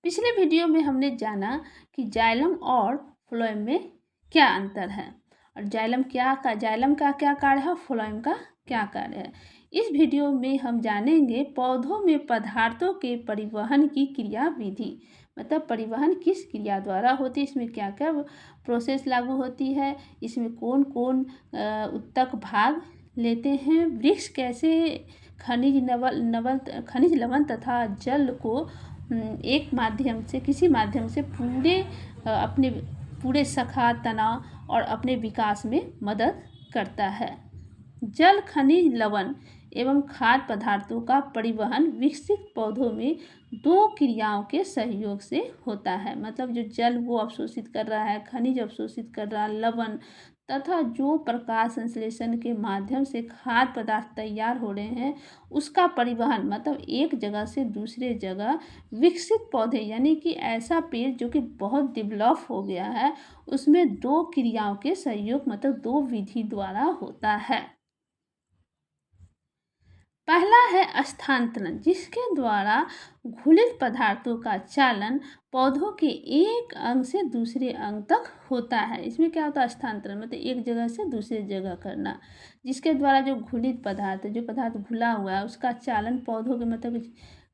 पिछले वीडियो में हमने जाना कि जाइलम और फ्लोएम में क्या अंतर है और जाइलम का क्या कार्य है, फ्लोएम का क्या कार्य है। इस वीडियो में हम जानेंगे पौधों में पदार्थों के परिवहन की क्रिया विधि, मतलब परिवहन किस क्रिया द्वारा होती है, इसमें क्या क्या प्रोसेस लागू होती है, इसमें कौन कौन उत्तक भाग लेते हैं, वृक्ष कैसे खनिज लवण तथा जल को एक माध्यम से किसी माध्यम से अपने पूरे शाखा तनाव और अपने विकास में मदद करता है। जल, खनिज लवण एवं खाद्य पदार्थों का परिवहन विकसित पौधों में दो क्रियाओं के सहयोग से होता है। मतलब जो जल वो अवशोषित कर रहा है, खनिज अवशोषित कर रहा है, लवण तथा जो प्रकाश संश्लेषण के माध्यम से खाद्य पदार्थ तैयार हो रहे हैं उसका परिवहन, मतलब एक जगह से दूसरे जगह विकसित पौधे यानी कि ऐसा पेड़ जो कि बहुत डेवलप हो गया है उसमें दो क्रियाओं के सहयोग, मतलब दो विधि द्वारा होता है। पहला है स्थानांतरण, जिसके द्वारा घुलित पदार्थों का चालन पौधों के एक अंग से दूसरे अंग तक होता है। इसमें क्या होता है, स्थानांतरण मतलब एक जगह से दूसरे जगह करना, जिसके द्वारा जो घुलित पदार्थ जो पदार्थ घुला हुआ है उसका चालन पौधों के मतलब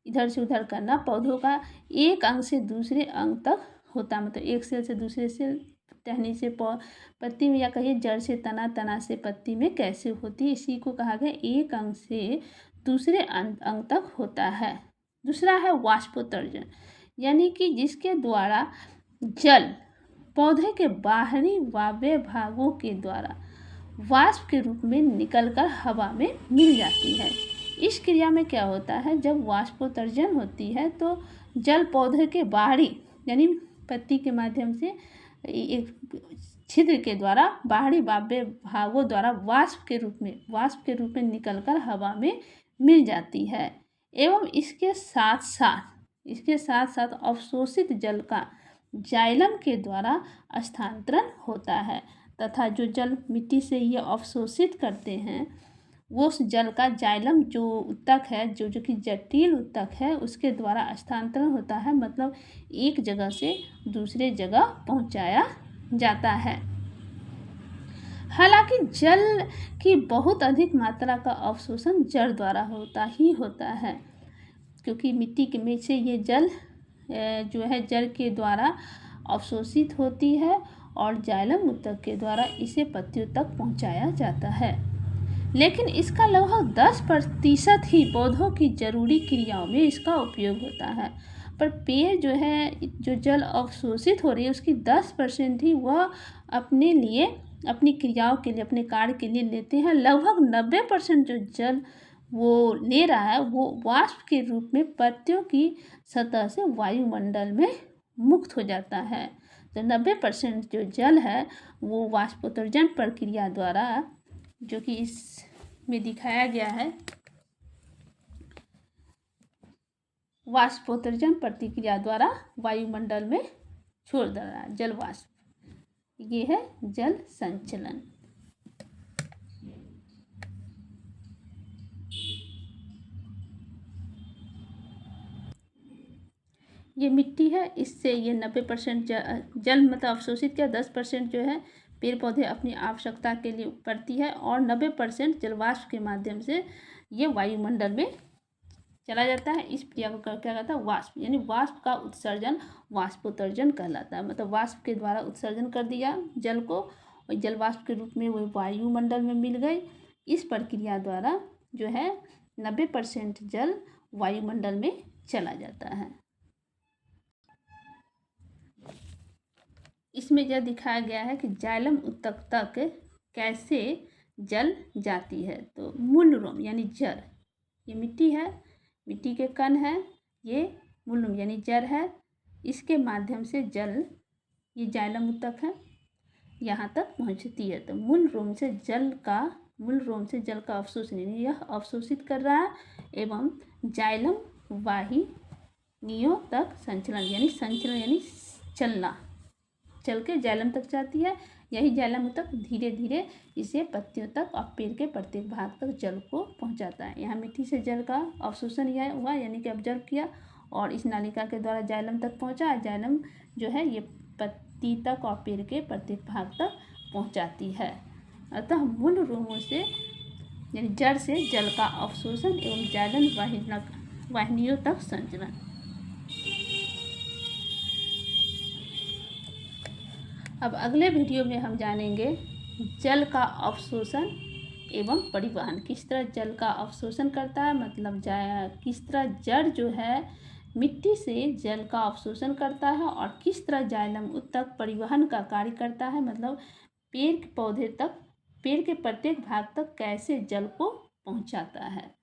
इधर से उधर करना पौधों का एक अंग से दूसरे अंग तक होता है। मतलब एक सेल से दूसरे सेल, टहनी से पत्ती में, या कहिए जड़ से तना, तना से पत्ती में कैसे होती है, इसी को कहा गया एक अंग से दूसरे अंग तक होता है। दूसरा है वाष्पोत्सर्जन, यानी कि जिसके द्वारा जल पौधे के बाहरी वायव्य भागों के द्वारा वाष्प के रूप में निकलकर हवा में मिल जाती है। इस क्रिया में क्या होता है, जब वाष्पोत्सर्जन होती है तो जल पौधे के बाहरी यानी पत्ती के माध्यम से एक छिद्र के द्वारा बाहरी वायव्य भागों द्वारा वाष्प के रूप में निकलकर हवा में मिल जाती है। एवं इसके साथ साथ अवशोषित जल का जाइलम के द्वारा स्थानांतरण होता है तथा जो जल मिट्टी से ये अवशोषित करते हैं वो उस जल का जाइलम जो उत्तक है, जो कि जटिल उत्तक है, उसके द्वारा स्थानांतरण होता है, मतलब एक जगह से दूसरे जगह पहुंचाया जाता है। हालांकि जल की बहुत अधिक मात्रा का अवशोषण जड़ द्वारा होता है, क्योंकि मिट्टी के में से ये जल जो है जड़ के द्वारा अवशोषित होती है और जाइलम उत्तक के द्वारा इसे पत्तियों तक पहुंचाया जाता है। लेकिन इसका लगभग 10% ही पौधों की जरूरी क्रियाओं में इसका उपयोग होता है। पर पेड़ जो है जो जल अवशोषित हो रही है उसकी 10% ही वह अपने लिए, अपनी क्रियाओं के लिए, अपने कार्य के लिए लेते हैं। लगभग 90% जो जल वो ले रहा है वो वाष्प के रूप में पत्तियों की सतह से वायुमंडल में मुक्त हो जाता है। तो 90% जो जल है वो वाष्पोत्सर्जन प्रक्रिया द्वारा, जो कि इसमें दिखाया गया है, वाष्पोत्सर्जन प्रतिक्रिया द्वारा वायुमंडल में छोड़ दे रहा है जल वाष्प। ये है जल संचलन। ये मिट्टी है, इससे ये 90% जल मतलब अवशोषित किया, 10% जो है पेड़ पौधे अपनी आवश्यकता के लिए करती है और 90% जलवाष्प के माध्यम से ये वायुमंडल में चला जाता है। इस क्रिया को क्या कहता है, वाष्प, यानी वाष्प का उत्सर्जन वाष्पोत्सर्जन कहलाता है। मतलब वाष्प के द्वारा उत्सर्जन कर दिया जल को और जल वाष्प के रूप में वो वायुमंडल में मिल गई। इस प्रक्रिया द्वारा जो है 90% जल वायुमंडल में चला जाता है। इसमें यह दिखाया गया है कि जाइलम उत्तक तक कैसे जल जाती है। तो मूल रोम यानी जड़, ये मिट्टी है, मिट्टी के कण है, ये मूल रोम यानी जड़ है, इसके माध्यम से जल, ये जाइलम उत्तक है, यहाँ तक पहुँचती है। तो मूल रोम से जल का अवशोषण, यह अवशोषित कर रहा है एवं जाइलम वाहिनियों तक संचलन यानी चलना, चल के जाइलम तक जाती है। यही जाइलम तक धीरे धीरे इसे पत्तियों तक और पेड़ के प्रत्येक भाग तक जल को पहुंचाता है। यहाँ मिट्टी से जल का अवशोषण हुआ यानी कि ऑब्जर्व किया और इस नालिका के द्वारा जाइलम तक पहुँचा। जाइलम जो है ये पत्ती तक और पेड़ के प्रत्येक भाग तक पहुँचाती है। अतः मूल रूपों से यानी जड़ से जल का अवशोषण एवं जाइलम वाहिनियों तक संचरण। अब अगले वीडियो में हम जानेंगे जल का अवशोषण एवं परिवहन। किस तरह जल का अवशोषण करता है, मतलब किस तरह जड़ जो है मिट्टी से जल का अवशोषण करता है और किस तरह जाइलम उत्तक परिवहन का कार्य करता है, मतलब पेड़ के प्रत्येक भाग तक कैसे जल को पहुंचाता है।